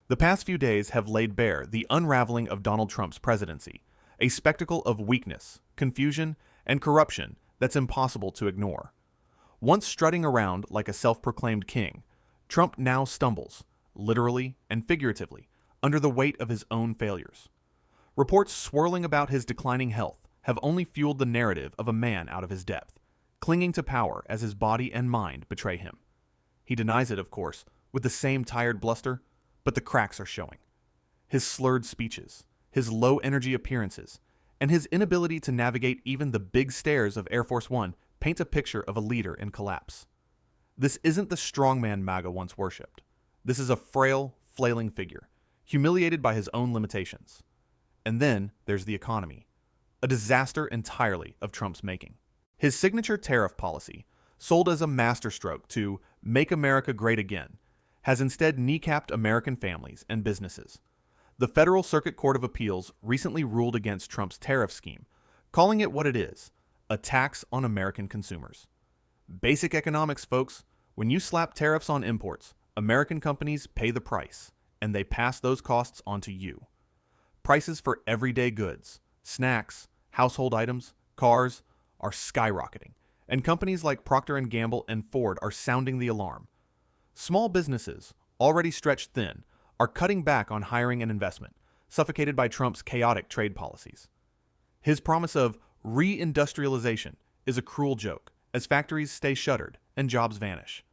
The past few days have laid bare the unraveling of Donald Trump's presidency, a spectacle of weakness, confusion, and corruption that's impossible to ignore. Once strutting around like a self-proclaimed king, Trump now stumbles, literally and figuratively, under the weight of his own failures. Reports swirling about his declining health have only fueled the narrative of a man out of his depth, clinging to power as his body and mind betray him. He denies it, of course, with the same tired bluster, but the cracks are showing. His slurred speeches, his low-energy appearances, and his inability to navigate even the big stairs of Air Force One paint a picture of a leader in collapse. This isn't the strongman MAGA once worshipped. This is a frail, flailing figure, humiliated by his own limitations. And then there's the economy, a disaster entirely of Trump's making. His signature tariff policy, sold as a masterstroke to make America great again, has instead kneecapped American families and businesses. The Federal Circuit Court of Appeals recently ruled against Trump's tariff scheme, calling it what it is, a tax on American consumers. Basic economics, folks. When you slap tariffs on imports, American companies pay the price, and they pass those costs on to you. Prices for everyday goods, snacks, household items, cars are skyrocketing, and companies like Procter & Gamble and Ford are sounding the alarm. Small businesses, already stretched thin, are cutting back on hiring and investment, suffocated by Trump's chaotic trade policies. His promise of reindustrialization is a cruel joke, as factories stay shuttered and jobs vanish.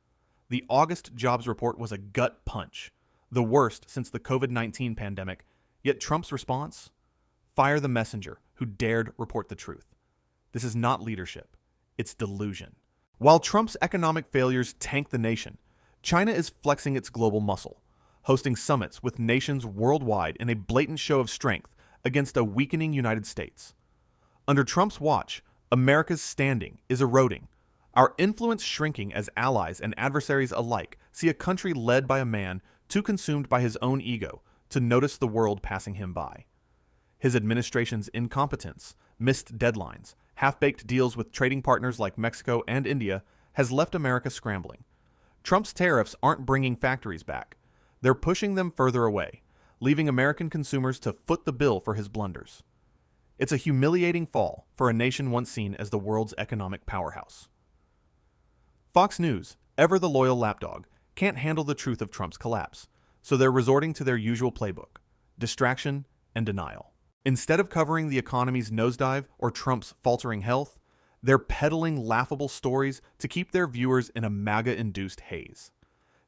The August jobs report was a gut punch, the worst since the COVID-19 pandemic, yet Trump's response? Fire the messenger who dared report the truth. This is not leadership, it's delusion. While Trump's economic failures tank the nation, China is flexing its global muscle, hosting summits with nations worldwide in a blatant show of strength against a weakening United States. Under Trump's watch, America's standing is eroding, our influence shrinking as allies and adversaries alike see a country led by a man too consumed by his own ego to notice the world passing him by. His administration's incompetence, missed deadlines, half-baked deals with trading partners like Mexico and India has left America scrambling. Trump's tariffs aren't bringing factories back. They're pushing them further away, leaving American consumers to foot the bill for his blunders. It's a humiliating fall for a nation once seen as the world's economic powerhouse. Fox News, ever the loyal lapdog, can't handle the truth of Trump's collapse, so they're resorting to their usual playbook: distraction and denial. Instead of covering the economy's nosedive or Trump's faltering health, they're peddling laughable stories to keep their viewers in a MAGA-induced haze.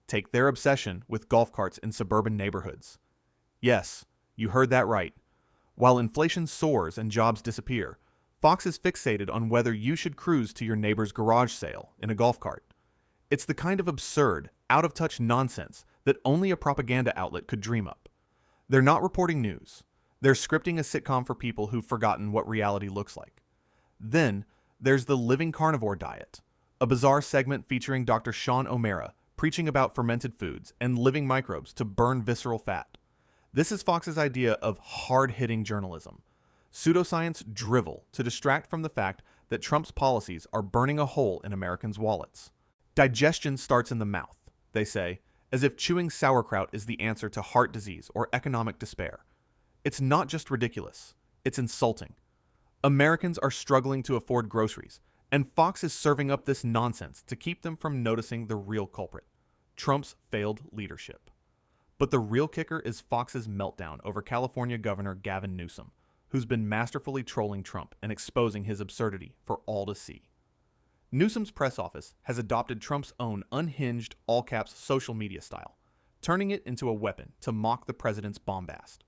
Take their obsession with golf carts in suburban neighborhoods. Yes, you heard that right. While inflation soars and jobs disappear, Fox is fixated on whether you should cruise to your neighbor's garage sale in a golf cart. It's the kind of absurd, out-of-touch nonsense that only a propaganda outlet could dream up. They're not reporting news. They're scripting a sitcom for people who've forgotten what reality looks like. Then, there's the Living Carnivore Diet, a bizarre segment featuring Dr. Sean O'Mara preaching about fermented foods and living microbes to burn visceral fat. This is Fox's idea of hard-hitting journalism. Pseudoscience drivel to distract from the fact that Trump's policies are burning a hole in Americans' wallets. Digestion starts in the mouth, they say, as if chewing sauerkraut is the answer to heart disease or economic despair. It's not just ridiculous, it's insulting. Americans are struggling to afford groceries, and Fox is serving up this nonsense to keep them from noticing the real culprit: Trump's failed leadership. But the real kicker is Fox's meltdown over California Governor Gavin Newsom, who's been masterfully trolling Trump and exposing his absurdity for all to see. Newsom's press office has adopted Trump's own unhinged, all-caps social media style, turning it into a weapon to mock the president's bombast.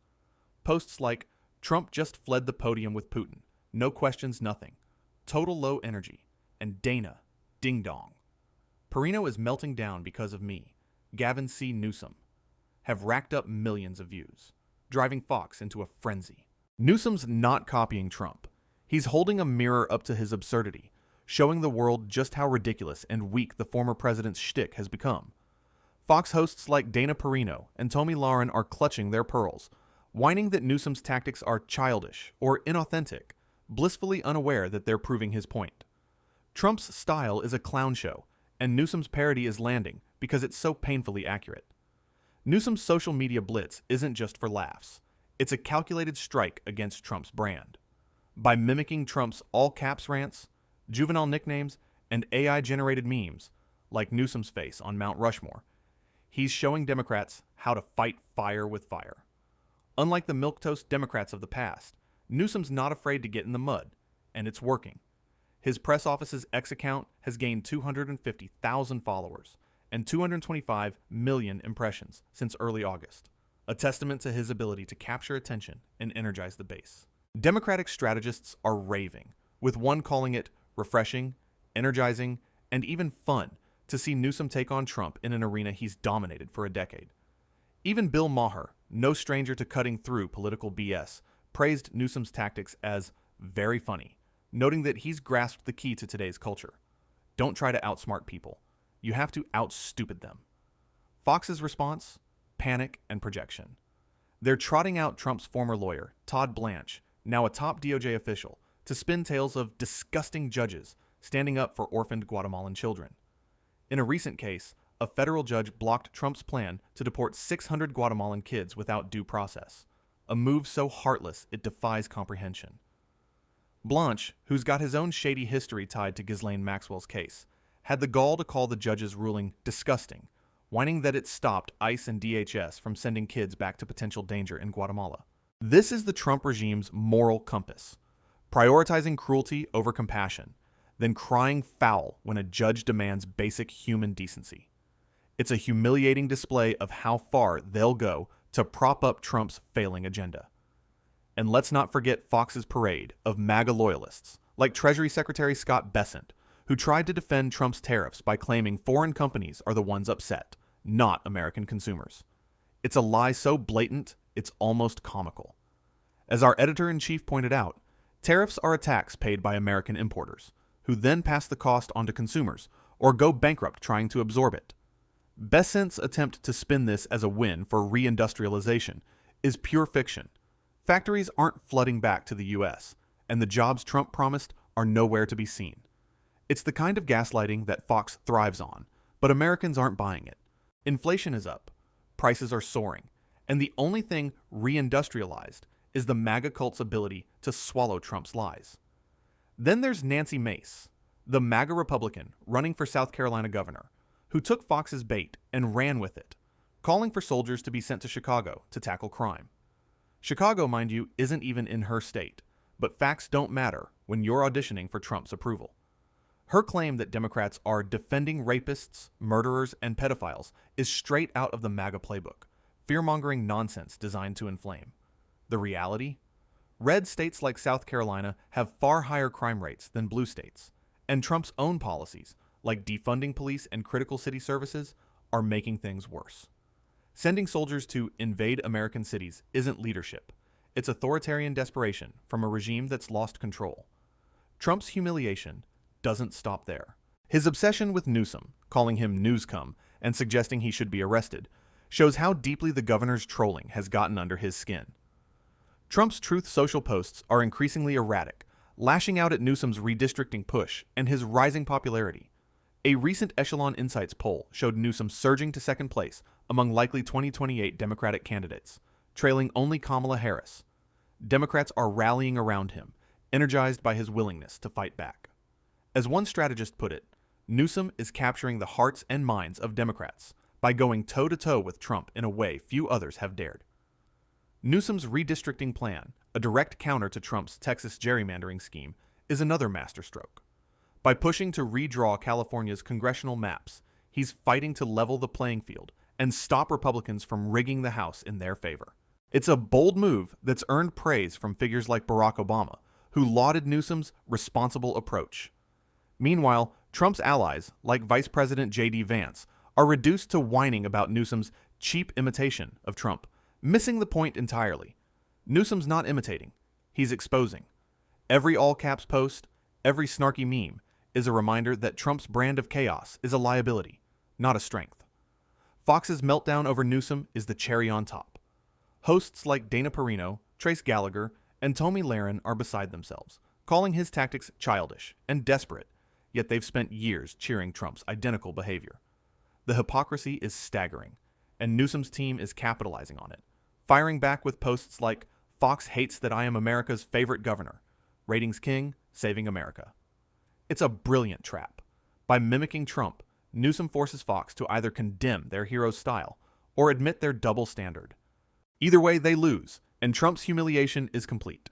Posts like, "Trump just fled the podium with Putin, no questions, nothing, total low energy," and "Dana, ding dong. Perino is melting down because of me, Gavin C. Newsom," have racked up millions of views, driving Fox into a frenzy. Newsom's not copying Trump. He's holding a mirror up to his absurdity, showing the world just how ridiculous and weak the former president's shtick has become. Fox hosts like Dana Perino and Tomi Lahren are clutching their pearls, whining that Newsom's tactics are childish or inauthentic, blissfully unaware that they're proving his point. Trump's style is a clown show, and Newsom's parody is landing because it's so painfully accurate. Newsom's social media blitz isn't just for laughs. It's a calculated strike against Trump's brand. By mimicking Trump's all-caps rants, juvenile nicknames, and AI-generated memes, like Newsom's face on Mount Rushmore, he's showing Democrats how to fight fire with fire. Unlike the milquetoast Democrats of the past, Newsom's not afraid to get in the mud, and it's working. His press office's X account has gained 250,000 followers and 225 million impressions since early August, a testament to his ability to capture attention and energize the base. Democratic strategists are raving, with one calling it refreshing, energizing, and even fun to see Newsom take on Trump in an arena he's dominated for a decade. Even Bill Maher, no stranger to cutting through political BS, praised Newsom's tactics as very funny, noting that he's grasped the key to today's culture. Don't try to outsmart people. You have to outstupid them. Fox's response? Panic and projection. They're trotting out Trump's former lawyer, Todd Blanche, now a top DOJ official, to spin tales of disgusting judges standing up for orphaned Guatemalan children. In a recent case, a federal judge blocked Trump's plan to deport 600 Guatemalan kids without due process, a move so heartless it defies comprehension. Blanche, who's got his own shady history tied to Ghislaine Maxwell's case, had the gall to call the judge's ruling disgusting, whining that it stopped ICE and DHS from sending kids back to potential danger in Guatemala. This is the Trump regime's moral compass, prioritizing cruelty over compassion, then crying foul when a judge demands basic human decency. It's a humiliating display of how far they'll go to prop up Trump's failing agenda. And let's not forget Fox's parade of MAGA loyalists, like Treasury Secretary Scott Bessent, who tried to defend Trump's tariffs by claiming foreign companies are the ones upset, not American consumers. It's a lie so blatant, it's almost comical. As our editor-in-chief pointed out, tariffs are a tax paid by American importers, who then pass the cost on to consumers, or go bankrupt trying to absorb it. Bessent's attempt to spin this as a win for reindustrialization is pure fiction. Factories aren't flooding back to the U.S., and the jobs Trump promised are nowhere to be seen. It's the kind of gaslighting that Fox thrives on, but Americans aren't buying it. Inflation is up, prices are soaring, and the only thing reindustrialized is the MAGA cult's ability to swallow Trump's lies. Then there's Nancy Mace, the MAGA Republican running for South Carolina governor, who took Fox's bait and ran with it, calling for soldiers to be sent to Chicago to tackle crime. Chicago, mind you, isn't even in her state, but facts don't matter when you're auditioning for Trump's approval. Her claim that Democrats are defending rapists, murderers, and pedophiles is straight out of the MAGA playbook, fear-mongering nonsense designed to inflame. The reality? Red states like South Carolina have far higher crime rates than blue states, and Trump's own policies, like defunding police and critical city services, are making things worse. Sending soldiers to invade American cities isn't leadership. It's authoritarian desperation from a regime that's lost control. Trump's humiliation doesn't stop there. His obsession with Newsom, calling him Newscum and suggesting he should be arrested, shows how deeply the governor's trolling has gotten under his skin. Trump's Truth Social posts are increasingly erratic, lashing out at Newsom's redistricting push and his rising popularity. A recent Echelon Insights poll showed Newsom surging to second place among likely 2028 Democratic candidates, trailing only Kamala Harris. Democrats are rallying around him, energized by his willingness to fight back. As one strategist put it, Newsom is capturing the hearts and minds of Democrats by going toe-to-toe with Trump in a way few others have dared. Newsom's redistricting plan, a direct counter to Trump's Texas gerrymandering scheme, is another masterstroke. By pushing to redraw California's congressional maps, he's fighting to level the playing field and stop Republicans from rigging the House in their favor. It's a bold move that's earned praise from figures like Barack Obama, who lauded Newsom's responsible approach. Meanwhile, Trump's allies, like Vice President J.D. Vance, are reduced to whining about Newsom's cheap imitation of Trump, missing the point entirely. Newsom's not imitating, he's exposing. Every all-caps post, every snarky meme, is a reminder that Trump's brand of chaos is a liability, not a strength. Fox's meltdown over Newsom is the cherry on top. Hosts like Dana Perino, Trace Gallagher, and Tomi Lahren are beside themselves, calling his tactics childish and desperate, yet they've spent years cheering Trump's identical behavior. The hypocrisy is staggering, and Newsom's team is capitalizing on it, firing back with posts like, "Fox hates that I am America's favorite governor. Ratings king, saving America." It's a brilliant trap. By mimicking Trump, Newsom forces Fox to either condemn their hero's style or admit their double standard. Either way, they lose, and Trump's humiliation is complete.